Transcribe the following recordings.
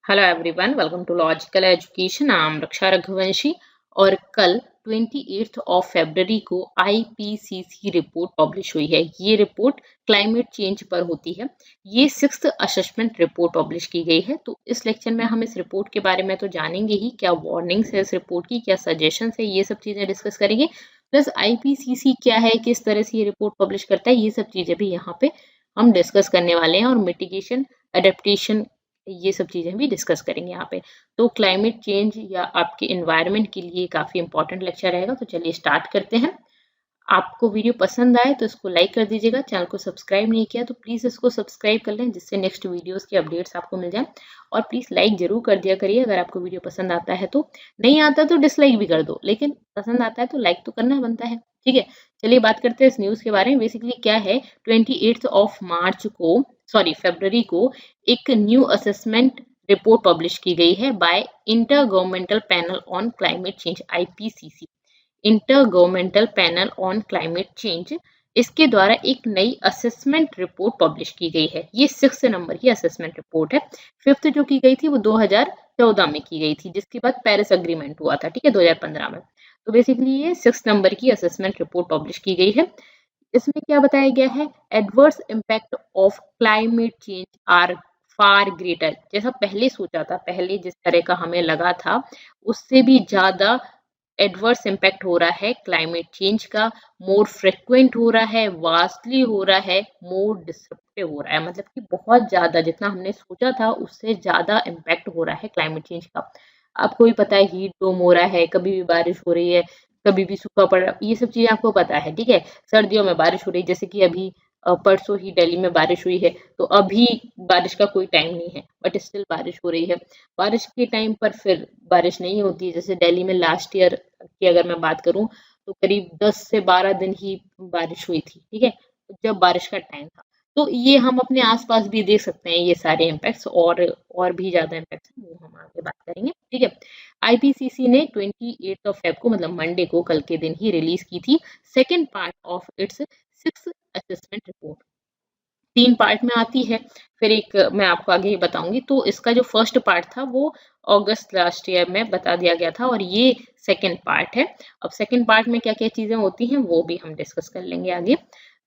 Hello everyone, welcome to logical education. नाम रक्षा रघुवंशी। और कल 28 फरवरी को आईपीसीसी रिपोर्ट पब्लिश हुई है। ये रिपोर्ट क्लाइमेट चेंज पर होती है। ये 6th असेसमेंट रिपोर्ट पब्लिश की गई है। तो इस लेक्चर में हम इस रिपोर्ट के बारे में तो जानेंगे ही, क्या वार्निंग्स है इस रिपोर्ट की, क्या सजेशंस है, ये सब चीजें डिस्कस करेंगे। प्लस आईपीसीसी क्या है, किस तरह से ये रिपोर्ट पब्लिश करता है, ये सब चीजें भी यहाँ पे हम डिस्कस करने वाले हैं। और मिटिगेशन, एडेप्टेशन, ये सब चीजें भी डिस्कस करेंगे यहाँ पे। तो क्लाइमेट चेंज या आपके एनवायरनमेंट के लिए काफी इंपॉर्टेंट लेक्चर रहेगा। तो चलिए स्टार्ट करते हैं। आपको वीडियो पसंद आए तो इसको लाइक कर दीजिएगा। चैनल को सब्सक्राइब नहीं किया तो प्लीज इसको सब्सक्राइब कर लें, जिससे नेक्स्ट वीडियोस की अपडेट्स आपको मिल जाए। और प्लीज लाइक जरूर कर दिया करिए अगर आपको वीडियो पसंद आता है तो। नहीं आता तो डिसलाइक भी कर दो, लेकिन पसंद आता है तो लाइक तो करना बनता है। ठीक है, चलिए बात करते हैं इस न्यूज के बारे में। बेसिकली क्या है, 28 फरवरी को एक न्यू असेसमेंट रिपोर्ट पब्लिश की गई है by intergovernmental panel on climate change, IPCC, intergovernmental panel on climate change. इसके द्वारा एक नई असेसमेंट रिपोर्ट पब्लिश की गई है। ये 6 नंबर की असेसमेंट रिपोर्ट है। 5th जो की गई थी वो 2014 में की गई थी, जिसके बाद पेरिस अग्रीमेंट हुआ था, ठीक है, 2015 में। तो बेसिकली ये 6 नंबर की असेसमेंट रिपोर्ट पब्लिश की गई है। इसमें क्या बताया गया है, adverse impact of climate change are far greater. जैसा पहले सोचा था, पहले जिस तरह का हमें लगा था, उससे भी ज्यादा एडवर्स इम्पैक्ट हो रहा है क्लाइमेट चेंज का। मोर फ्रिक्वेंट हो रहा है, वास्टली हो रहा है, मोर डिस्ट्रप्टिव हो रहा है। मतलब कि बहुत ज्यादा, जितना हमने सोचा था उससे ज्यादा इम्पैक्ट हो रहा है क्लाइमेट चेंज का। आपको भी पता है, हीट डोम हो रहा है, कभी भी बारिश हो रही है, कभी भी सूखा पड़ रहा है, ये सब चीजें आपको पता है। ठीक है, सर्दियों में बारिश हो रही है, जैसे कि अभी परसों ही दिल्ली में बारिश हुई है। तो अभी बारिश का कोई टाइम नहीं है, बट स्टिल बारिश हो रही है। बारिश के टाइम पर फिर बारिश नहीं होती। जैसे दिल्ली में लास्ट ईयर की अगर मैं बात करूं तो करीब 10 से 12 दिन ही बारिश हुई थी, ठीक है, जब बारिश का टाइम था। तो ये हम अपने आसपास भी देख सकते हैं, ये सारे इम्पैक्ट्स और भी ज्यादा इम्पैक्ट्स हैं, वो हम आगे बात करेंगे। ठीक है, आईपीसीसी ने 28 फेब को, मतलब मंडे को, कल के दिन ही रिलीज की थी second part of its 6th assessment report. 3 part में आती है, फिर एक मैं आपको आगे ही बताऊंगी। तो इसका जो फर्स्ट पार्ट था वो अगस्त लास्ट ईयर में बता दिया गया था, और ये सेकेंड पार्ट है। अब सेकेंड पार्ट में क्या क्या चीजें होती हैं वो भी हम डिस्कस कर लेंगे आगे।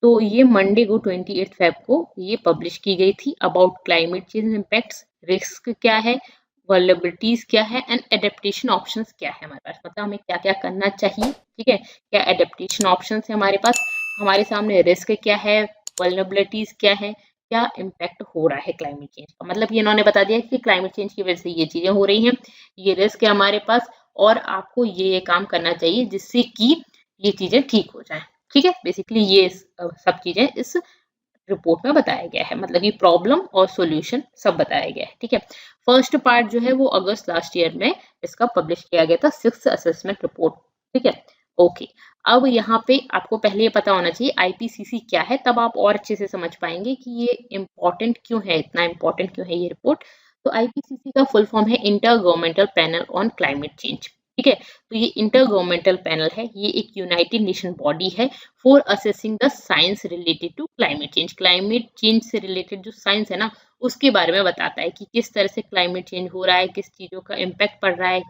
तो ये मंडे को 28 फेब को ये पब्लिश की गई थी। About climate change impacts, risk क्या है, वल्नरेबिलिटीज क्या है, एंड एडेप्टेशन ऑप्शंस क्या है हमारे पास, मतलब हमें क्या क्या करना चाहिए। ठीक है, क्या एडेप्टेशन ऑप्शंस है हमारे पास, हमारे सामने रिस्क क्या है, वल्नरेबिलिटीज क्या है, क्या इम्पैक्ट हो रहा है क्लाइमेट चेंज का। मतलब ये इन्होंने बता दिया कि क्लाइमेट चेंज की वजह से ये चीजें हो रही हैं, ये रिस्क है हमारे पास, और आपको ये काम करना चाहिए जिससे कि ये चीजें ठीक हो जाए। ठीक है, बेसिकली ये सब चीजें इस रिपोर्ट में बताया गया है, मतलब कि प्रॉब्लम और सॉल्यूशन सब बताया गया है। ठीक है, फर्स्ट पार्ट जो है वो अगस्त लास्ट ईयर में इसका पब्लिश किया गया था, 6th असेसमेंट रिपोर्ट। ठीक है, ओके। अब यहाँ पे आपको पहले ये पता होना चाहिए आईपीसीसी क्या है, तब आप और अच्छे से समझ पाएंगे कि ये इम्पोर्टेंट क्यों है, इतना इम्पोर्टेंट क्यों है ये रिपोर्ट। तो आईपीसीसी का फुल फॉर्म है inter governmental panel on climate change. ठीक है, तो ये इंटर गवर्नमेंटल पैनल है, ये एक यूनाइटेड नेशन बॉडी है for assessing the science related to climate change. Climate change से रिलेटेड जो साइंस है ना, उसके बारे में बताता है कि किस तरह से क्लाइमेट चेंज हो रहा है, किस चीजों का इम्पैक्ट पड़ रहा है,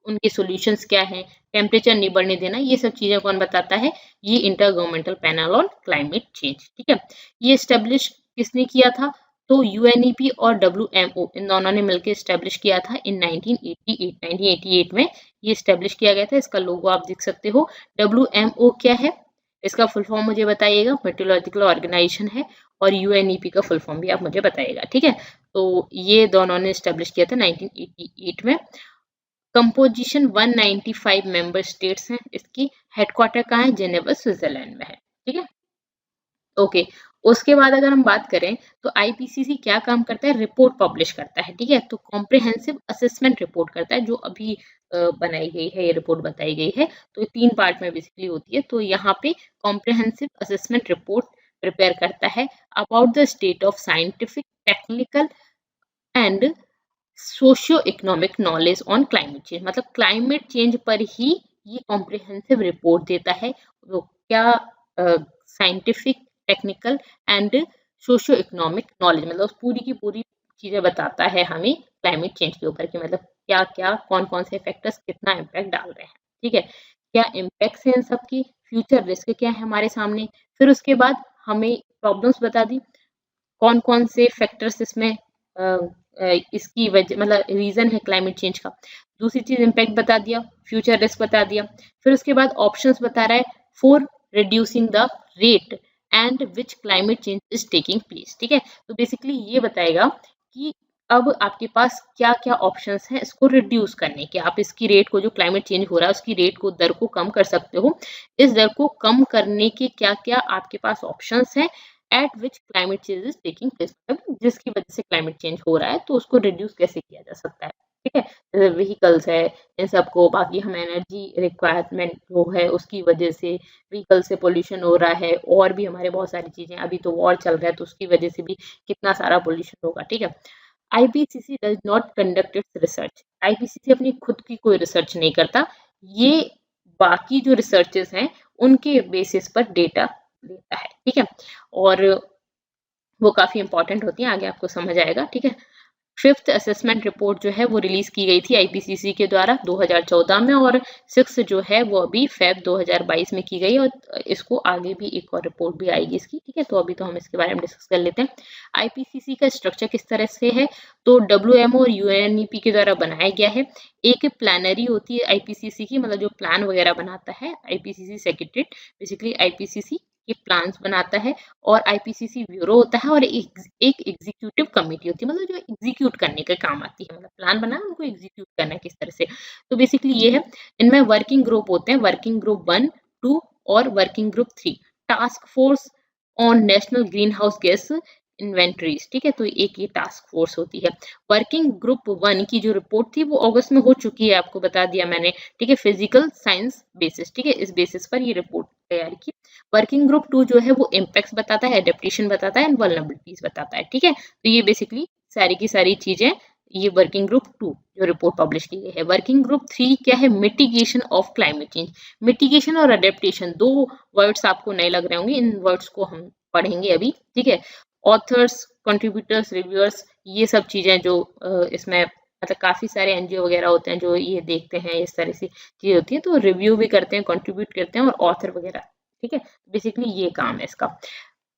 उनके सॉल्यूशंस क्या है, टेम्परेचर नहीं बढ़ने देना, ये सब चीजें कौन बताता है, ये inter governmental panel on climate change. ठीक है, ये स्टेब्लिश किसने किया था, तो यूएनईपी और डब्ल्यूएमओ, इन दोनों ने मिलकर स्टेब्लिश किया था इन 1988 में ये स्टेब्लिश किया गया था। इसका लोगो आप देख सकते हो। डब्ल्यूएमओ क्या है, इसका फुल फॉर्म मुझे बताइएगा, मेट्रोलॉजिकल ऑर्गेनाइजेशन है। और यूएनईपी का फुल फॉर्म भी आप मुझे बताइएगा। ठीक है, तो ये दोनों ने स्टेब्लिश किया था 1988 में। कंपोजिशन 195 मेंबर स्टेट्स हैं इसकी। हेडक्वार्टर कहाँ है, जेनेवा स्विट्जरलैंड में है। ठीक है, ओके। उसके बाद अगर हम बात करें तो आईपीसीसी क्या काम करता है, रिपोर्ट पब्लिश करता है। ठीक है, तो कॉम्प्रिहेंसिव असेसमेंट रिपोर्ट करता है, जो अभी बनाई गई है, ये रिपोर्ट बताई गई है। तो ये 3 पार्ट में बेसिकली होती है। तो यहाँ पे कॉम्प्रिहेंसिव असेसमेंट रिपोर्ट प्रिपेयर करता है about the state of scientific, technical and socio economic knowledge on climate change. मतलब क्लाइमेट चेंज पर ही ये कॉम्प्रिहेंसिव रिपोर्ट देता है। वो क्या, scientific, technical and socio economic knowledge, मतलब पूरी की पूरी चीजें बताता है हमें क्लाइमेट चेंज के ऊपर, कि मतलब क्या क्या कौन कौन से फैक्टर्स कितना इम्पैक्ट डाल रहे हैं। ठीक है, क्या इम्पैक्ट है इन सब की, फ्यूचर रिस्क क्या है हमारे सामने, फिर उसके बाद हमें प्रॉब्लम्स बता दी, कौन कौन से फैक्टर्स इसमें इसकी वजह मतलब रीजन है क्लाइमेट चेंज का। दूसरी चीज इम्पैक्ट बता दिया, फ्यूचर रिस्क बता दिया, फिर उसके बाद ऑप्शंस बता रहा है for reducing the rate and which climate change is taking place. ठीक है, तो बेसिकली ये बताएगा कि अब आपके पास क्या क्या ऑप्शंस हैं इसको रिड्यूस करने के, आप इसकी रेट को, जो क्लाइमेट चेंज हो रहा है उसकी रेट को, दर को कम कर सकते हो। इस दर को कम करने के क्या क्या आपके पास ऑप्शंस हैं, eight which climate change is taking place, मतलब जिसकी वजह से क्लाइमेट चेंज हो रहा है तो उसको रिड्यूस कैसे किया जा सकता है। ठीक है, जैसे व्हीकल्स है इन सबको, बाकी हम एनर्जी रिक्वायरमेंट जो है उसकी वजह से व्हीकल से पोल्यूशन हो रहा है, और भी हमारे बहुत सारी चीजें, अभी तो वॉर चल रहा है तो उसकी वजह से भी कितना सारा पोल्यूशन होगा। ठीक है, IPCC does not conduct it's research, IPCC अपनी खुद की कोई रिसर्च नहीं करता, ये बाकी जो रिसर्चेस हैं उनके बेसिस पर डेटा देता है। ठीक है, और वो काफी इंपॉर्टेंट होती है, आगे आपको समझ आएगा। ठीक है, फिफ्थ असेसमेंट रिपोर्ट जो है वो रिलीज की गई थी आईपीसीसी के द्वारा 2014 में, और सिक्स जो है वो अभी फेब 2022 में की गई, और इसको आगे भी एक और रिपोर्ट भी आएगी इसकी। ठीक है, तो अभी तो हम इसके बारे में डिस्कस कर लेते हैं। आईपीसीसी का स्ट्रक्चर किस तरह से है, तो डब्ल्यूएमओ और यूएनईपी के द्वारा बनाया गया है। एक प्लानरी होती है आईपीसीसी की, मतलब जो प्लान वगैरह बनाता है आईपीसीसी सेक्रेटरीट, बेसिकली आईपीसीसी ये प्लान्स बनाता है, और आईपीसीसी ब्यूरो होता है, और एक एग्जीक्यूटिव कमेटी होती है, मतलब जो एग्जीक्यूट करने के काम आती है, मतलब प्लान बना उनको एग्जीक्यूट करना है किस तरह से। तो बेसिकली ये है, इनमें वर्किंग ग्रुप होते हैं, वर्किंग ग्रुप 1, 2 और working group 3। Task force on national green house gas inventories. ठीक है, तो एक ये टास्क फोर्स होती है। वर्किंग ग्रुप 1 की जो रिपोर्ट थी वो अगस्त में हो चुकी है, आपको बता दिया मैंने। ठीक है, फिजिकल साइंस बेसिस, ठीक है, इस बेसिस पर ये रिपोर्ट तैयार की। वर्किंग ग्रुप 2 जो है वो इम्पैक्ट्स बताता है, एडेप्टेशन बताता है एंड वल्नरेबिलिटीज बताता है। ठीक है, तो ये बेसिकली सारी की सारी चीजें ये वर्किंग ग्रुप 2 जो रिपोर्ट पब्लिश की गई है। वर्किंग ग्रुप 3 क्या है, mitigation of climate change. Mitigation और अडेप्टेशन दो वर्ड्स आपको नए लग रहे होंगे, इन वर्ड्स को हम पढ़ेंगे अभी। ठीक है, ऑथर्स, कंट्रीब्यूटर्स, रिव्यूअर्स, ये सब चीजें जो इसमें मतलब काफी सारे एनजीओ वगैरह होते हैं जो ये देखते हैं, इस तरह से चीजें होती है, तो रिव्यू भी करते हैं, कंट्रीब्यूट करते हैं, और ऑथर वगैरह। ठीक है, बेसिकली ये काम है इसका।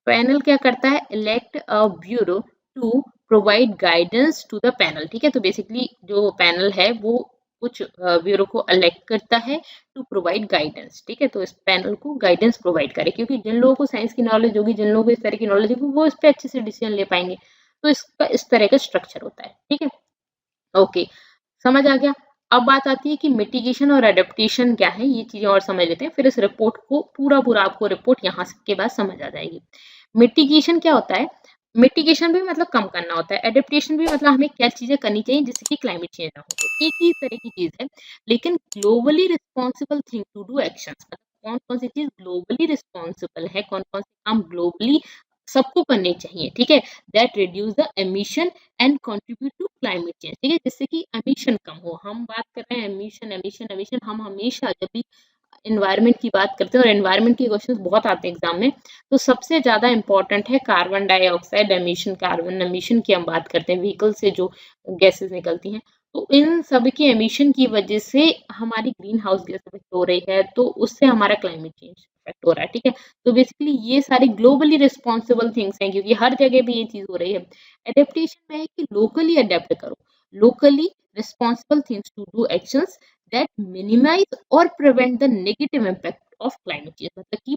पैनल क्या करता है, elect a bureau to provide guidance to the panel. ठीक है, तो बेसिकली जो पैनल है वो कुछ ब्यूरो को इलेक्ट करता है टू प्रोवाइड गाइडेंस। ठीक है, तो इस पैनल को गाइडेंस प्रोवाइड करे, क्योंकि जिन लोगों को साइंस की नॉलेज होगी, जिन लोगों को इस तरह की नॉलेज होगी, वो इस पर अच्छे से डिसीजन ले पाएंगे। तो इसका इस तरह का स्ट्रक्चर होता है। ठीक है, ओके, समझ आ गया। अब बात आती है कि मिटिगेशन और अडेप्टेशन क्या है, ये चीजें और समझ लेते हैं, फिर इस रिपोर्ट को पूरा आपको रिपोर्ट यहाँ के बाद समझ आ जाएगी। मिटिगेशन क्या होता है, मिटिगेशन भी मतलब कम करना होता है, एडेप्टेशन भी मतलब हमें क्या चीजें करनी चाहिए जिससे कि क्लाइमेट चेंज ना हो। तो एक ही तरह की चीज है, लेकिन globally responsible thing to do actions, मतलब कौन कौन सी चीज ग्लोबली रिस्पॉन्सिबल है, कौन कौन से काम ग्लोबली सबको करने चाहिए। ठीक है, that reduce the emission and contribute to climate change. ठीक है, जिससे कि एमिशन कम हो। हम बात कर रहे हैं एमिशन एमिशन एमिशन, हम हमेशा जब भी एनवायरनमेंट की बात करते हैं, और एनवायरनमेंट के क्वेश्चंस बहुत आते हैं एग्जाम में, तो सबसे ज्यादा इंपॉर्टेंट है carbon dioxide emission. Carbon emission की हम बात करते हैं, व्हीकल से जो गैसेस निकलती हैं, तो इन सब के एमिशन की वजह से हमारी ग्रीन हाउस गैस इफेक्ट हो रही है, तो उससे हमारा क्लाइमेट चेंज इफेक्ट हो रहा है। ठीक है, तो बेसिकली ये सारी ग्लोबली रिस्पॉन्सिबल थिंग्स हैं, क्योंकि हर जगह भी ये चीज हो रही है। एडेप्टेशन में है कि लोकली अडेप्ट करो, locally responsible things to do actions that minimize or prevent the negative impact of climate change। मतलब कि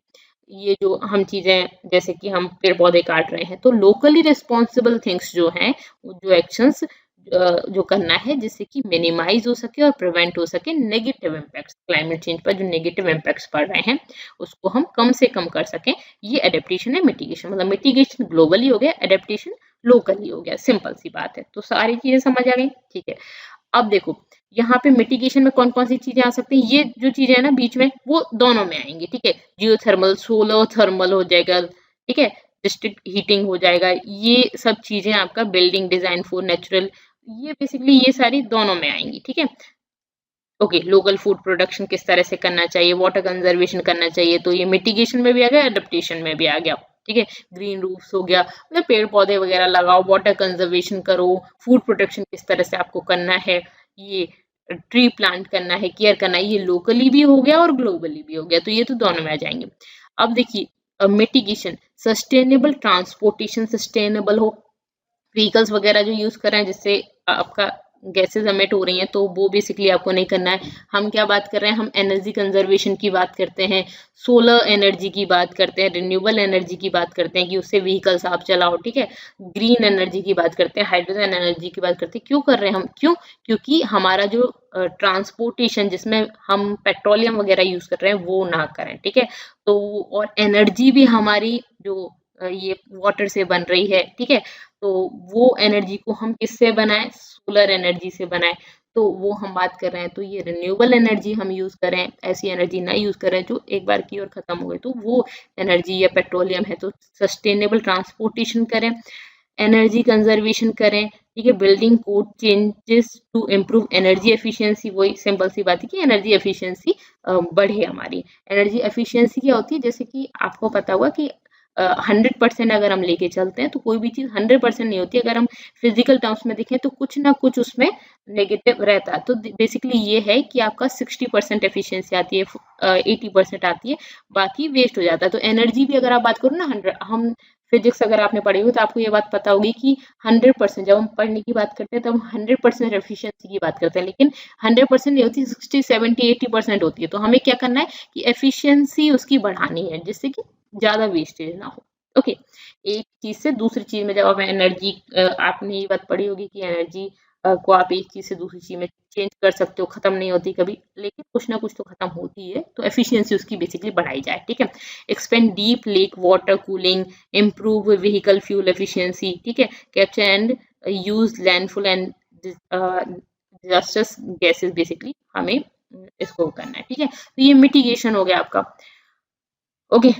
ये जो हम चीजें, जैसे कि हम पेड़ पौधे काट रहे हैं, तो लोकली रिस्पॉन्सिबल थिंग्स जो हैं, जो एक्शंस जो करना है जिससे कि मिनिमाइज हो सके और प्रिवेंट हो सके नेगेटिव इम्पैक्ट्स, क्लाइमेट चेंज पर जो नेगेटिव इम्पैक्ट्स पड़ रहे हैं उसको हम कम से कम कर सकें। ये एडेप्टेशन है। मिटिगेशन मतलब मिटिगेशन ग्लोबली हो गया, एडेप्टेशन लोकली हो गया, सिंपल सी बात है। तो सारी चीजें समझ आ गई। ठीक है, अब देखो यहाँ पे मिटिगेशन में कौन कौन सी चीजें आ सकती हैं, ये जो चीजें है ना बीच में, वो दोनों में आएंगी। ठीक है, जियोथर्मल, सोलर थर्मल हो जाएगा। ठीक है, डिस्ट्रिक्ट हीटिंग हो जाएगा, ये सब चीजें आपका बिल्डिंग डिजाइन फॉर नेचुरल, ये बेसिकली ये सारी दोनों में आएंगी। ठीक है, ओके, लोकल फूड प्रोडक्शन किस तरह से करना चाहिए, वाटर कंजर्वेशन करना चाहिए, तो ये मिटिगेशन में भी आ गया, एडेप्टेशन में भी आ गया। ठीक है। ग्रीन रूफ्स हो गया, मतलब पेड़ पौधे वगैरह लगाओ, वाटर कंजर्वेशन करो, फूड प्रोटेक्शन किस तरह से आपको करना है, ये ट्री प्लांट करना है, केयर करना है, ये लोकली भी हो गया और ग्लोबली भी हो गया, तो ये तो दोनों में आ जाएंगे। अब देखिए मिटिगेशन, सस्टेनेबल ट्रांसपोर्टेशन, सस्टेनेबल हो, व्हीकल्स वगैरह जो यूज कर रहे हैं जिससे आपका गैसेज एमिट हो रही हैं, तो वो बेसिकली आपको नहीं करना है। हम क्या बात कर रहे हैं, हम एनर्जी कंजर्वेशन की बात करते हैं, सोलर एनर्जी की बात करते हैं, रिन्यूएबल एनर्जी की बात करते हैं कि उससे व्हीकल्स आप चलाओ, ठीक है। ग्रीन एनर्जी की बात करते हैं, हाइड्रोजन एनर्जी की बात करते हैं। क्यों कर रहे हैं हम, क्यों, क्योंकि हमारा जो ट्रांसपोर्टेशन जिसमें हम पेट्रोलियम वगैरह यूज कर रहे हैं वो ना करें, ठीक है। तो और एनर्जी भी हमारी जो ये वाटर से बन रही है, ठीक है, तो वो एनर्जी को हम किससे बनाएं, सोलर एनर्जी से बनाएं, तो वो हम बात कर रहे हैं। तो ये रिन्यूएबल एनर्जी हम यूज करें, ऐसी एनर्जी ना यूज करें जो एक बार की और खत्म हो गई, तो वो एनर्जी या पेट्रोलियम है। तो सस्टेनेबल ट्रांसपोर्टेशन करें, एनर्जी कंजर्वेशन करें, ठीक है। Building code changes to improve energy efficiency, वही सिंपल सी बात है कि एनर्जी एफिशिएंसी बढ़े हमारी। एनर्जी एफिशिएंसी क्या होती है, जैसे कि आपको पता होगा कि 100% अगर हम लेके चलते हैं तो कोई भी चीज 100% नहीं होती, अगर हम फिजिकल टर्म्स में देखें तो कुछ ना कुछ उसमें नेगेटिव रहता है। तो बेसिकली ये है कि आपका 60% एफिशिएंसी आती है, 80% आती है, बाकी वेस्ट हो जाता है। तो एनर्जी भी अगर आप बात करो ना, 100, हम फिजिक्स अगर आपने पढ़ी हो तो आपको ये बात पता होगी कि 100%, जब हम पढ़ने की बात करते हैं तब हम 100% एफिशिएंसी की बात करते हैं, लेकिन 100% नहीं होती, 60, 70, 80% होती है। तो हमें क्या करना है कि एफिशिएंसी उसकी बढ़ानी है जिससे कि ज्यादा वेस्टेज ना हो। ओके, एक चीज से दूसरी चीज में जब आप एनर्जी, आपने ये बात पढ़ी होगी कि एनर्जी को आप एक चीज से दूसरी चीज में चेंज कर सकते हो, खत्म नहीं होती कभी, लेकिन कुछ ना कुछ तो खत्म होती है, तो एफिशिएंसी उसकी बेसिकली बढ़ाई जाए, ठीक है। Expand deep lake water cooling, improve vehicle fuel efficiency, ठीक है। Capture and use landfill and digester gases, basically हमें इसको करना है, ठीक है। तो ये मिटिगेशन हो गया आपका। ओके,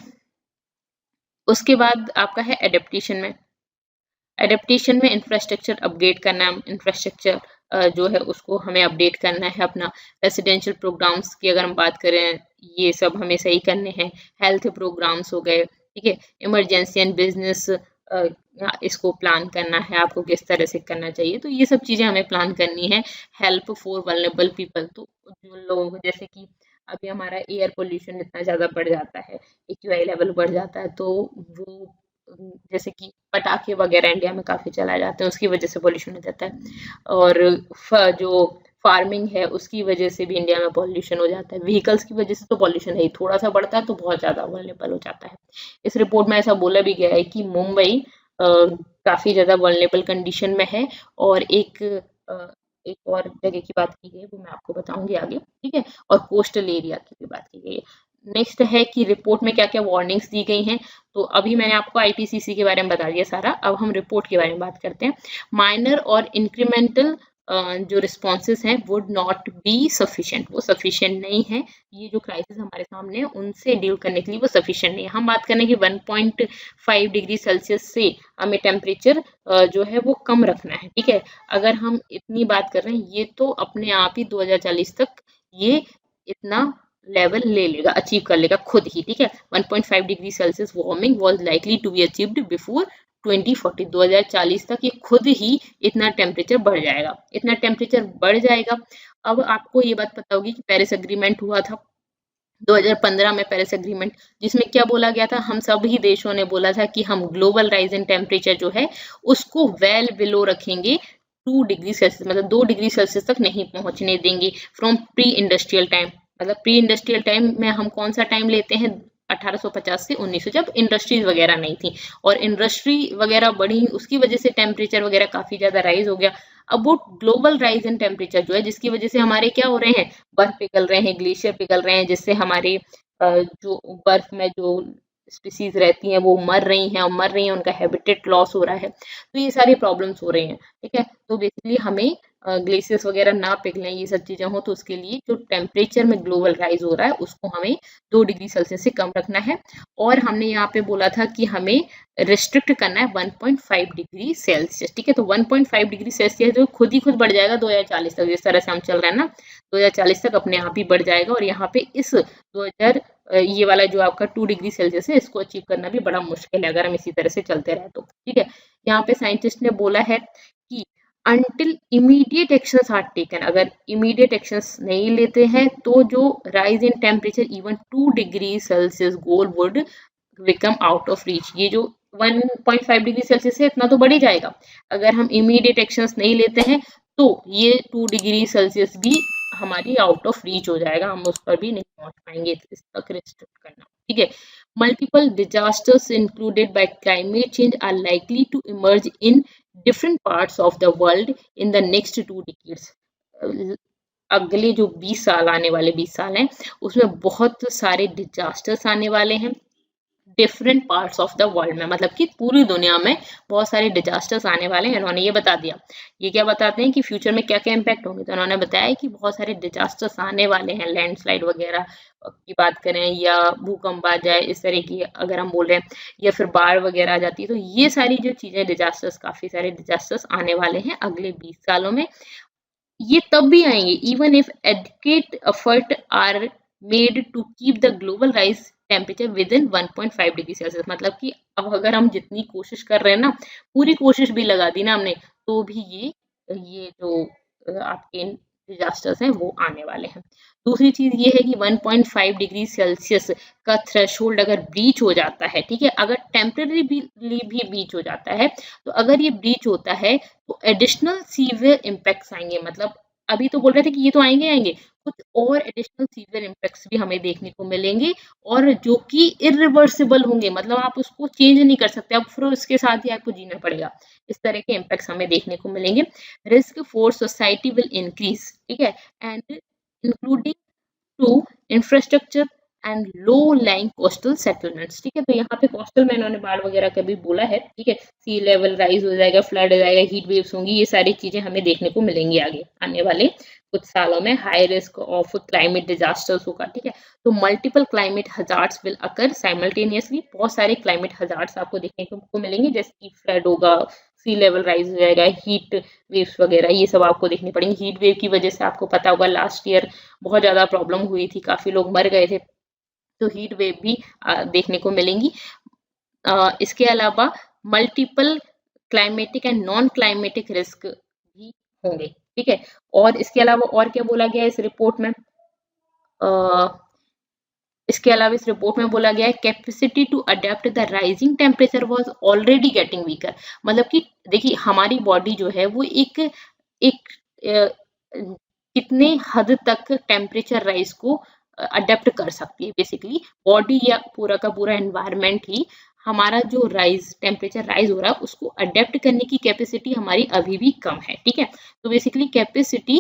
उसके बाद आपका है एडेप्टेशन में। एडेप्टेशन में इंफ्रास्ट्रक्चर अपग्रेड करना, इंफ्रास्ट्रक्चर जो है उसको हमें अपडेट करना है अपना। रेसिडेंशियल प्रोग्राम्स की अगर हम बात करें, ये सब हमें सही करने हैं। हेल्थ प्रोग्राम्स हो गए, ठीक है। इमरजेंसी एंड बिजनेस, इसको प्लान करना है आपको, किस तरह से करना चाहिए, तो ये सब चीजें हमें प्लान करनी है। हेल्प फॉर वल्नरेबल पीपल, तो जो लोग, जैसे कि अभी हमारा एयर पोल्यूशन इतना ज्यादा बढ़ जाता है, AQI लेवल बढ़ जाता है, तो वो जैसे कि पटाखे वगैरह इंडिया में काफी चलाए जाते हैं, उसकी वजह से पोल्यूशन हो जाता है। और जो फार्मिंग है उसकी वजह से भी इंडिया में पॉल्यूशन हो जाता है। व्हीकल्स की वजह से तो पॉल्यूशन है, थोड़ा सा बढ़ता है तो बहुत ज्यादा वल्नरेबल हो जाता है। इस रिपोर्ट में ऐसा बोला भी गया है कि मुंबई काफी ज्यादा वल्नरेबल कंडीशन में है, और एक और जगह की बात की गई है, वो मैं आपको बताऊंगी आगे, ठीक है। और कोस्टल एरिया की भी बात की गई है। नेक्स्ट है कि रिपोर्ट में क्या क्या वार्निंग्स दी गई हैं। तो अभी मैंने आपको IPCC के बारे में बता दिया सारा, अब हम रिपोर्ट के बारे में बात करते हैं। माइनर और इंक्रीमेंटल जो रिस्पॉन्सेज हैं वुड नॉट बी सफिशिएंट, वो सफिशिएंट नहीं है। ये जो क्राइसिस हमारे सामने है उनसे डील करने के लिए वो सफिशिएंट नहीं है। हम बात करें कि 1.5 डिग्री सेल्सियस से हमें टेम्परेचर जो है वो कम रखना है, ठीक है। अगर हम इतनी बात कर रहे हैं, ये तो अपने आप ही 2040 तक ये इतना लेवल ले लेगा, अचीव कर लेगा खुद ही, ठीक है। 1.5 degree Celsius warming was likely to be achieved before 2040, 2040 तक ये खुद ही इतना टेम्परेचर बढ़ जाएगा, इतना टेम्परेचर बढ़ जाएगा। अब आपको ये बात पता होगी कि पेरिस एग्रीमेंट हुआ था 2015 में, पेरिस एग्रीमेंट, जिसमें क्या बोला गया था, हम सभी देशों ने बोला था कि हम ग्लोबल राइज इन टेम्परेचर जो है उसको वेल बिलो रखेंगे, 2 डिग्री सेल्सियस, मतलब 2 डिग्री सेल्सियस तक नहीं पहुंचने देंगे फ्रॉम प्री इंडस्ट्रियल टाइम। मतलब प्री इंडस्ट्रियल टाइम में हम कौन सा टाइम लेते हैं, 1850 से 1900, जब इंडस्ट्रीज वगैरह नहीं थी, और इंडस्ट्री वगैरह बढ़ी, उसकी वजह से टेम्परेचर वगैरह काफी ज्यादा राइज हो गया। अब वो ग्लोबल राइज इन टेम्परेचर जो है, जिसकी वजह से हमारे क्या हो रहे हैं, बर्फ पिघल रहे हैं, ग्लेशियर पिघल रहे हैं, जिससे हमारे जो बर्फ में जो स्पीसीज रहती हैं वो मर रही हैं, और मर रही हैं, उनका हैबिटेट लॉस हो रहा है, तो ये सारी प्रॉब्लम्स हो रही हैं, ठीक है। तो बेसिकली हमें ग्लेशियर्स वगैरह ना पिघलें, ये सब चीजें हो, तो उसके लिए जो टेम्परेचर में ग्लोबल राइज हो रहा है उसको हमें 2 डिग्री सेल्सियस से कम रखना है। और हमने यहाँ पे बोला था कि हमें रिस्ट्रिक्ट करना है 1.5 डिग्री सेल्सियस, ठीक है। तो 1.5 डिग्री सेल्सियस जो खुद ही खुद बढ़ जाएगा 2040 तक, जिस तरह से हम चल रहे हैं ना, 2040 तक अपने आप ही बढ़ जाएगा। और यहाँ पे इस ये वाला जो आपका 2 डिग्री सेल्सियस है इसको अचीव करना भी बड़ा मुश्किल है अगर हम इसी तरह से चलते रहे तो। ठीक है, यहाँ पे साइंटिस्ट ने बोला है कि until immediate actions are taken, अगर इमीडिएट एक्शंस नहीं लेते हैं तो जो rise in temperature even 2 degree Celsius goal would become out of reach. ये जो 1.5 डिग्री सेल्सियस है इतना तो बढ़ ही जाएगा, अगर हम इमीडिएट एक्शंस नहीं लेते हैं तो ये 2 डिग्री सेल्सियस भी हमारी आउट ऑफ रीच हो जाएगा, हम उस पर भी नहीं पहुंच पाएंगे इस तक रिस्ट्रिक्ट करना। ठीक है, multiple disasters included by climate change are likely to emerge in different parts of the world in the next 2 decades. अगले जो 20 साल आने वाले 20 साल हैं उसमें बहुत सारे डिजास्टर्स आने वाले हैं different parts of the world में, मतलब कि पूरी दुनिया में बहुत सारे डिजास्टर्स आने वाले हैं। उन्होंने ये बता दिया, ये क्या बताते हैं कि फ्यूचर में क्या क्या इम्पैक्ट होंगे, तो उन्होंने बताया कि बहुत सारे डिजास्टर्स आने वाले हैं, लैंडस्लाइड वगैरह की बात करें या भूकंप आ जाए इस तरह की अगर हम बोल रहे हैं, या फिर बाढ़ वगैरह आ जाती है, तो ये सारी जो चीजें डिजास्टर्स, काफी सारे डिजास्टर्स आने वाले हैं अगले 20 सालों में। ये तब भी आएंगे even if adequate effort are made to keep the global rise temperature within 1.5 degree Celsius, मतलब कि अब अगर हम जितनी कोशिश कर रहे हैं ना, पूरी कोशिश भी लगा दी ना हमने, तो भी ये जो आपके डिजास्टर्स हैं वो आने वाले हैं। दूसरी चीज ये है कि 1.5 डिग्री सेल्सियस का थ्रेशोल्ड अगर ब्रीच हो जाता है, ठीक है, अगर टेम्परेरी भी ब्रीच हो जाता है, तो अगर ये ब्रीच होता है तो एडिशनल सीवियर इम्पैक्ट्स आएंगे, मतलब अभी तो बोल रहे थे कि ये तो आएंगे, कुछ और एडिशनल सीवियर इम्पैक्ट्स भी हमें देखने को मिलेंगे और जो कि इरिवर्सिबल होंगे, मतलब आप उसको चेंज नहीं कर सकते, अब फिर उसके साथ ही आपको जीना पड़ेगा। इस तरह के इम्पैक्ट्स हमें देखने को मिलेंगे। Risk for society will increase, ठीक है, and including to infrastructure and low lying coastal settlements. ठीक है, तो यहाँ पे कोस्टल में इन्होंने बाढ़ वगैरह का भी बोला है। ठीक है, सी लेवल राइज हो जाएगा, फ्लड हो जाएगा, हीट वेव्स होंगी, ये सारी चीजें हमें देखने को मिलेंगी आगे आने वाले कुछ सालों में। High risk of climate disasters होगा। ठीक है, तो multiple climate hazards will occur simultaneously, बहुत सारे क्लाइमेट हजार्ड्स आपको देखने को मिलेंगे, जैसे कि फ्लड होगा, सी लेवल राइज हो जाएगा, हीट वेव्स वगैरह, ये सब आपको देखनी पड़ेंगी। हीट वेव की वजह से आपको पता होगा लास्ट ईयर बहुत ज्यादा प्रॉब्लम हुई थी, काफी लोग मर गए थे, तो हीट वेव भी देखने को मिलेंगी। इसके अलावा multiple climatic and non climatic risk भी होंगे। ठीक है, और इसके अलावा और क्या बोला गया है इस रिपोर्ट में, इसके अलावा इस रिपोर्ट में बोला गया है capacity to adapt the rising temperature was already getting weaker, मतलब कि देखिए हमारी बॉडी जो है वो एक कितने हद तक टेम्परेचर राइज को अडेप्ट कर सकती है। बेसिकली बॉडी या पूरा का पूरा एनवायरनमेंट ही हमारा जो टेम्परेचर राइज हो रहा है उसको अडेप्ट करने की कैपेसिटी हमारी अभी भी कम है। ठीक है, तो बेसिकली कैपेसिटी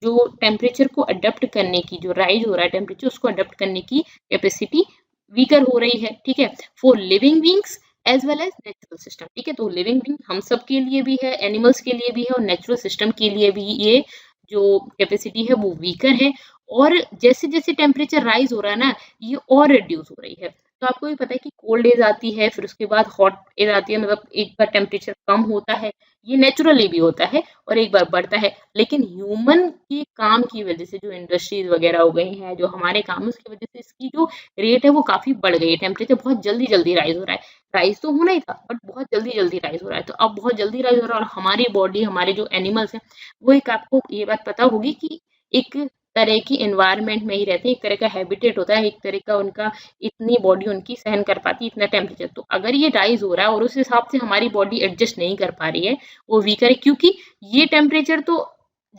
जो टेम्परेचर को अडेप्ट करने की, जो राइज हो रहा है टेम्परेचर उसको अडेप्ट करने की कैपेसिटी वीकर हो रही है। ठीक है, for living beings as well as natural system. ठीक है, तो लिविंग बींग हम सब के लिए भी है, एनिमल्स के लिए भी है, और नेचुरल सिस्टम के लिए भी ये जो कैपेसिटी है वो वीकर है। और जैसे जैसे टेम्परेचर राइज हो रहा है ना, ये और रिड्यूस हो रही है। तो आपको भी पता है कि कोल्ड एज आती है, फिर उसके बाद हॉट एज आती है, मतलब एक बार टेम्परेचर कम होता है, ये नेचुरली भी होता है, और एक बार बढ़ता है। लेकिन ह्यूमन के काम की वजह से, जो इंडस्ट्रीज वगैरह हो गई हैं, जो हमारे काम है उसकी वजह से इसकी जो रेट है वो काफी बढ़ गई है। टेम्परेचर बहुत जल्दी जल्दी राइज हो रहा है, राइज तो होना ही था बट बहुत जल्दी जल्दी राइज हो रहा है। तो अब बहुत जल्दी राइज हो रहा है, और हमारी बॉडी, हमारे जो एनिमल्स हैं वो एक, आपको ये बात पता होगी कि एक तरह की एनवायरनमेंट में ही रहते हैं, एक तरह का हैबिटेट होता है, एक तरह का उनका, इतनी बॉडी उनकी सहन कर पाती है इतना टेम्परेचर। तो अगर ये राइज हो रहा है और उस हिसाब से हमारी बॉडी एडजस्ट नहीं कर पा रही है, वो वीकर है, क्योंकि ये टेम्परेचर तो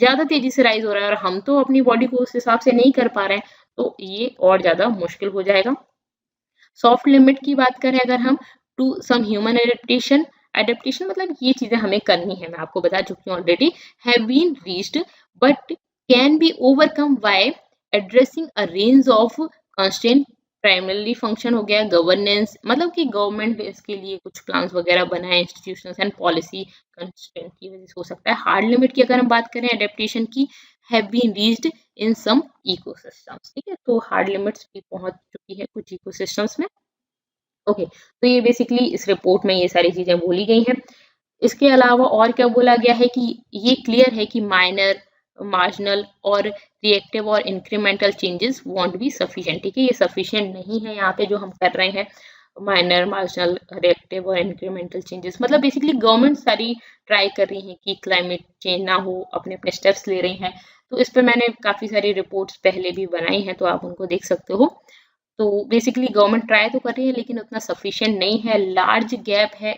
ज्यादा तेजी से राइज हो रहा है और हम तो अपनी बॉडी को उस हिसाब से नहीं कर पा रहे हैं, तो ये और ज्यादा मुश्किल हो जाएगा। सॉफ्ट लिमिट की बात करें अगर हम, to some human adaptation, adaptation मतलब ये चीजें हमें करनी है, मैं आपको बता चुकी हूँ already, have been reached but can be overcome by addressing a range of constraint. Primary function हो गया गवर्नेंस, मतलब कि गवर्नमेंट इसके लिए कुछ प्लान्स वगैरह बनाए, इंस्टीट्यूशंस एंड पॉलिसी कंस्ट्रेंट की वजह से हो सकता है। हार्ड लिमिट की अगर हम बात करें एडेप्टेशन की, have been reached in some ecosystems. ठीक है, तो हार्ड लिमिट्स भी पहुंच चुकी है कुछ इकोसिस्टम्स में। ओके, तो ये बेसिकली इस रिपोर्ट में ये सारी चीजें बोली गई हैं। इसके अलावा और क्या बोला गया है कि ये क्लियर है कि माइनर मार्जिनल और रिएक्टिव और incremental changes want be sufficient. ठीक है, ये सफिशिएंट नहीं है यहाँ पे जो हम कर रहे हैं माइनर, मार्जिनल, रिएक्टिव और इंक्रीमेंटल चेंजेस। मतलब बेसिकली गवर्नमेंट सारी ट्राई कर रही है कि क्लाइमेट चेंज ना हो, अपने अपने स्टेप्स ले रही हैं। तो इस पे मैंने काफ़ी सारी रिपोर्ट्स पहले भी बनाई हैं, तो आप उनको देख सकते हो। तो बेसिकली गवर्नमेंट ट्राई तो कर रही है लेकिन उतना सफिशिएंट नहीं है, लार्ज गैप है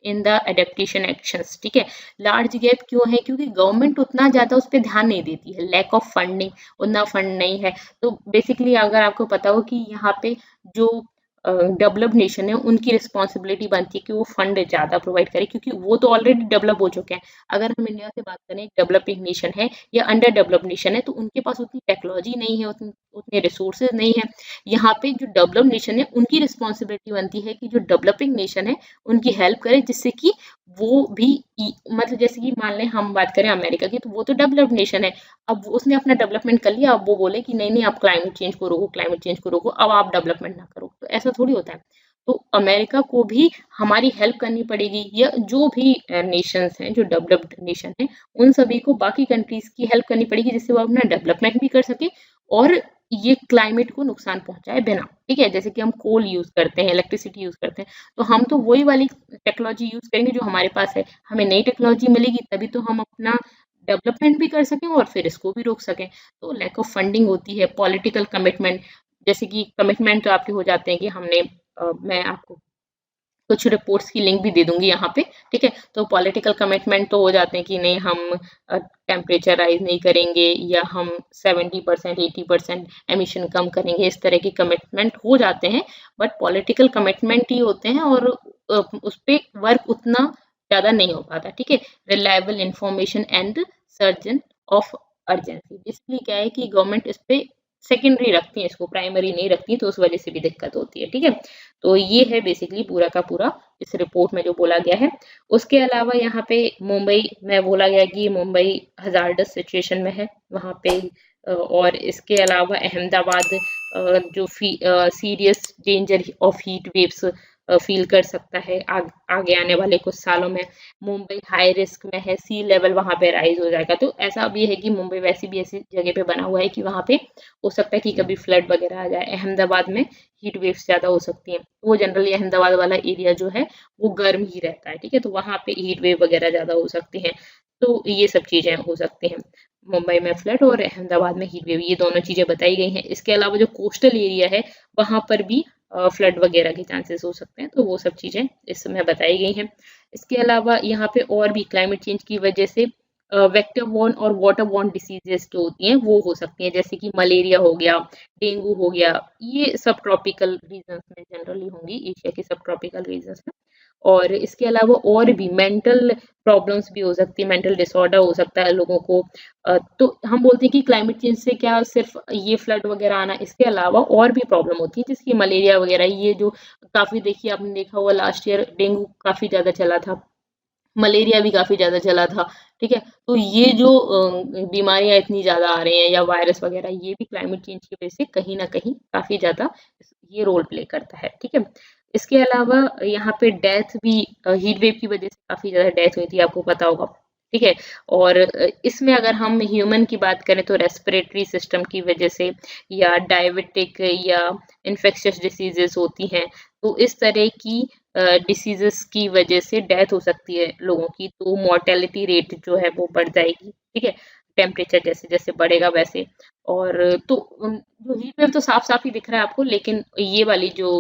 इन द एडेप्टेशन एक्शंस। ठीक है, लार्ज गैप क्यों है? क्योंकि गवर्नमेंट उतना ज़्यादा उस पर ध्यान नहीं देती है, लैक ऑफ फंडिंग, उतना फंड नहीं है। तो बेसिकली अगर आपको पता हो कि यहाँ पे जो डेवलप्ड नेशन है उनकी रिस्पॉन्सिबिलिटी बनती है कि वो फंड ज़्यादा प्रोवाइड करें, क्योंकि वो तो ऑलरेडी डेवलप हो चुके हैं। अगर हम इंडिया से बात करें, डेवलपिंग नेशन है या अंडर डेवलप्ड नेशन है, तो उनके पास उतनी टेक्नोलॉजी नहीं है, उतने रिसोर्सेज नहीं है। यहाँ पे जो डेवलप्ड नेशन है उनकी रिस्पॉन्सिबिलिटी बनती है कि जो डेवलपिंग नेशन है उनकी हेल्प करें, जिससे कि वो भी मतलब जैसे कि मान लें हम बात करें अमेरिका की, तो वो तो डेवलप्ड नेशन है, अब उसने अपना डेवलपमेंट कर लिया, अब वो बोले कि नहीं नहीं आप क्लाइमेट चेंज को रोको, क्लाइमेट चेंज को रोको, अब आप डेवलपमेंट ना करो, तो ऐसा थोड़ी होता है। तो अमेरिका को भी हमारी हेल्प करनी पड़ेगी, या जो भी नेशंस हैं जो डेवलप्ड नेशन है उन सभी को बाकी कंट्रीज की हेल्प करनी पड़ेगी, जिससे वो अपना डेवलपमेंट भी कर सके और ये क्लाइमेट को नुकसान पहुंचाए बिना। ठीक है, जैसे कि हम कोल यूज करते हैं, इलेक्ट्रिसिटी यूज करते हैं, तो हम तो वही वाली टेक्नोलॉजी यूज करेंगे जो हमारे पास है। हमें नई टेक्नोलॉजी मिलेगी तभी तो हम अपना डेवलपमेंट भी कर सकें और फिर इसको भी रोक सकें। तो लैक ऑफ फंडिंग होती है, पॉलिटिकल कमिटमेंट, जैसे कि कमिटमेंट तो आपके हो जाते हैं कि हमने मैं आपको कुछ रिपोर्ट्स की लिंक भी दे दूंगी यहाँ पे। ठीक है, तो पॉलिटिकल कमिटमेंट तो हो जाते हैं कि नहीं हम टेम्परेचर राइज नहीं करेंगे, या हम 70% 80% एमिशन कम करेंगे, इस तरह के कमिटमेंट हो जाते हैं। बट पॉलिटिकल कमिटमेंट ही होते हैं और उस पर वर्क उतना ज़्यादा नहीं हो पाता। ठीक है, reliable information and surgeon of urgency, इसलिए क्या है कि गवर्नमेंट इस पे सेकेंडरी रखती है, इसको प्राइमरी नहीं रखती, तो उस वजह से भी दिक्कत होती है। ठीक है, तो ये है बेसिकली पूरा का पूरा इस रिपोर्ट में जो बोला गया है। उसके अलावा यहाँ पे मुंबई में बोला गया कि मुंबई हजार्डस सिचुएशन में है वहाँ पे, और इसके अलावा अहमदाबाद जो serious danger of heat waves feel कर सकता है आगे आने वाले कुछ सालों में। मुंबई हाई रिस्क में है, सी लेवल वहाँ पे राइज हो जाएगा। तो ऐसा भी है कि मुंबई वैसी भी ऐसी जगह पे बना हुआ है कि वहाँ पे हो सकता है कि कभी फ्लड वगैरह आ जाए। अहमदाबाद में हीट वेव्स ज़्यादा हो सकती हैं, वो जनरली अहमदाबाद वाला एरिया जो है वो गर्म ही रहता है। ठीक है, तो वहाँ पे हीट वेव वगैरह ज़्यादा हो सकती हैं, तो ये सब चीज़ें हो सकती हैं। मुंबई में फ्लड और अहमदाबाद में हीट वेव, ये दोनों चीज़ें बताई गई हैं। इसके अलावा जो कोस्टल एरिया है वहाँ पर भी फ्लड वगैरह के चांसेस हो सकते हैं, तो वो सब चीज़ें इसमें बताई गई हैं। इसके अलावा यहाँ पे और भी क्लाइमेट चेंज की वजह से वेक्टर बॉर्न और वाटर बॉर्न डिसीजेस जो होती हैं वो हो सकती हैं, जैसे कि मलेरिया हो गया, डेंगू हो गया, ये सब ट्रॉपिकल रीजन्स में जनरली होंगी, एशिया के सब ट्रॉपिकल रीजन्स में। और इसके अलावा और भी मेंटल प्रॉब्लम्स भी हो सकती है, मेंटल डिसऑर्डर हो सकता है लोगों को। तो हम बोलते हैं कि क्लाइमेट चेंज से क्या सिर्फ ये फ्लड वगैरह आना, इसके अलावा और भी प्रॉब्लम होती है, जिसकी मलेरिया वगैरह, ये जो काफ़ी देखिए आपने देखा हुआ लास्ट ईयर डेंगू काफ़ी ज़्यादा चला था, मलेरिया भी काफ़ी ज़्यादा चला था। ठीक है, तो ये जो बीमारियां इतनी ज़्यादा आ रही हैं या वायरस वगैरह, ये भी क्लाइमेट चेंज की वजह से कहीं ना कहीं काफ़ी ज़्यादा ये रोल प्ले करता है। ठीक है, इसके अलावा यहाँ पे डेथ भी हीट वेव की वजह से काफ़ी ज़्यादा डेथ हुई थी, आपको पता होगा। ठीक है, और इसमें अगर हम ह्यूमन की बात करें तो रेस्पिरेटरी सिस्टम की वजह से, या डायबिटिक या इन्फेक्शियस डिसीजेस होती हैं, तो इस तरह की डिसीजेस की वजह से डेथ हो सकती है लोगों की, तो मोर्टेलिटी रेट जो है वो बढ़ जाएगी। ठीक है, टेम्परेचर जैसे जैसे बढ़ेगा वैसे। और तो जो हीट वेव तो साफ साफ ही दिख रहा है आपको, लेकिन ये वाली जो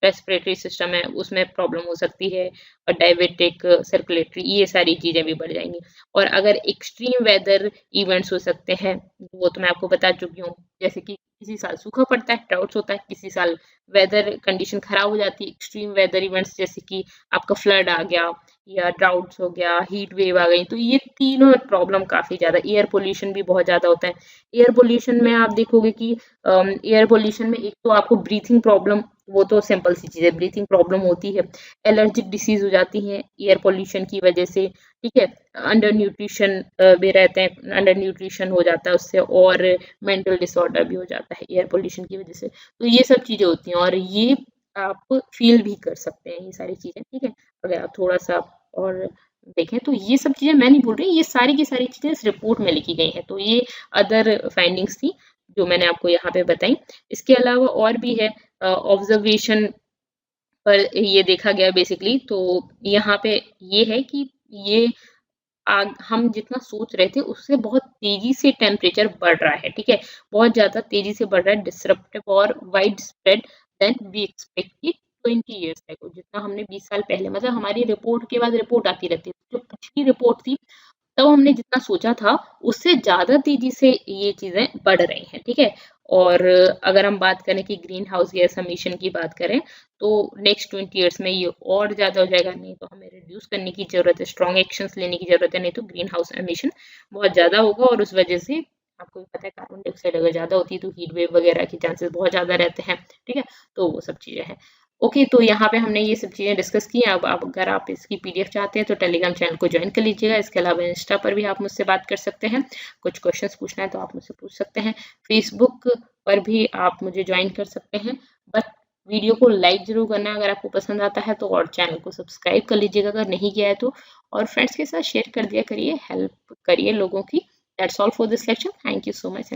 रेस्पिरेटरी सिस्टम है उसमें प्रॉब्लम हो सकती है, और डायबिटिक, सर्कुलेटरी, ये सारी चीज़ें भी बढ़ जाएंगी। और अगर एक्सट्रीम वेदर इवेंट्स हो सकते हैं, वो तो मैं आपको बता चुकी हूँ, जैसे कि किसी साल सूखा पड़ता है, ड्राउट्स होता है, किसी साल वेदर कंडीशन खराब हो जाती है, एक्सट्रीम वेदर इवेंट्स जैसे कि आपका फ्लड आ गया या ड्राउट्स हो गया, हीट वेव आ गई, तो ये तीनों प्रॉब्लम काफ़ी ज़्यादा। एयर पोल्यूशन भी बहुत ज़्यादा होता है। एयर पोल्यूशन में आप देखोगे कि एयर पोल्यूशन में एक तो आपको ब्रीथिंग प्रॉब्लम, वो तो सिंपल सी चीज़ है, ब्रीथिंग प्रॉब्लम होती है, एलर्जिक डिसीज हो जाती हैं एयर पोल्यूशन की वजह से। ठीक है, अंडर न्यूट्रिशन भी रहते हैं, अंडर न्यूट्रिशन हो जाता है उससे, और मेंटल डिसऑर्डर भी हो जाता है एयर पोल्यूशन की वजह से। तो ये सब चीज़ें होती हैं, और ये आप फील भी कर सकते हैं ये सारी चीज़ें। ठीक है, अगर आप थोड़ा सा और देखें तो ये सब चीज़ें मैं नहीं बोल रही, ये सारी की सारी चीज़ें इस रिपोर्ट में लिखी गई हैं। तो ये अदर फाइंडिंग्स थी जो मैंने आपको यहाँ पे बताई। इसके अलावा और भी है, ऑब्जर्वेशन पर ये देखा गया बेसिकली। तो यहाँ पे ये है कि ये हम जितना सोच रहे थे उससे बहुत तेजी से टेम्परेचर बढ़ रहा है, ठीक है, बहुत ज्यादा तेजी से बढ़ रहा है, डिसरप्टिव और widespread than we expected 20 years ago। जितना हमने 20 साल पहले, मतलब हमारी रिपोर्ट के बाद रिपोर्ट आती रहती है, जो पिछली रिपोर्ट थी तब हमने जितना सोचा था उससे ज्यादा तेजी से ये चीजें बढ़ रही हैं, ठीक है। और अगर हम बात करें कि ग्रीन हाउस गैस एमिशन की बात करें तो नेक्स्ट 20 years में ये और ज्यादा हो जाएगा। नहीं तो हमें रिड्यूस करने की जरूरत है, स्ट्रॉन्ग एक्शंस लेने की जरूरत है, नहीं तो ग्रीन हाउस एमिशन बहुत ज्यादा होगा। और उस वजह से आपको भी पता है कार्बन डाइऑक्साइड अगर ज्यादा होती है तो हीट वेव वगैरह के चांसेस बहुत ज्यादा रहते हैं, ठीक है। तो वो सब चीजें हैं। ओके, तो यहाँ पे हमने ये सब चीज़ें डिस्कस की हैं। अब अगर आप इसकी पीडीएफ चाहते हैं तो टेलीग्राम चैनल को ज्वाइन कर लीजिएगा। इसके अलावा इंस्टा पर भी आप मुझसे बात कर सकते हैं, कुछ क्वेश्चंस पूछना है तो आप मुझसे पूछ सकते हैं। फेसबुक पर भी आप मुझे ज्वाइन कर सकते हैं, बट वीडियो को लाइक जरूर करना है अगर आपको पसंद आता है तो, और चैनल को सब्सक्राइब कर लीजिएगा अगर नहीं किया है तो, और फ्रेंड्स के साथ शेयर कर दिया करिए, हेल्प करिए लोगों की। That's all for this lecture. Thank you so much.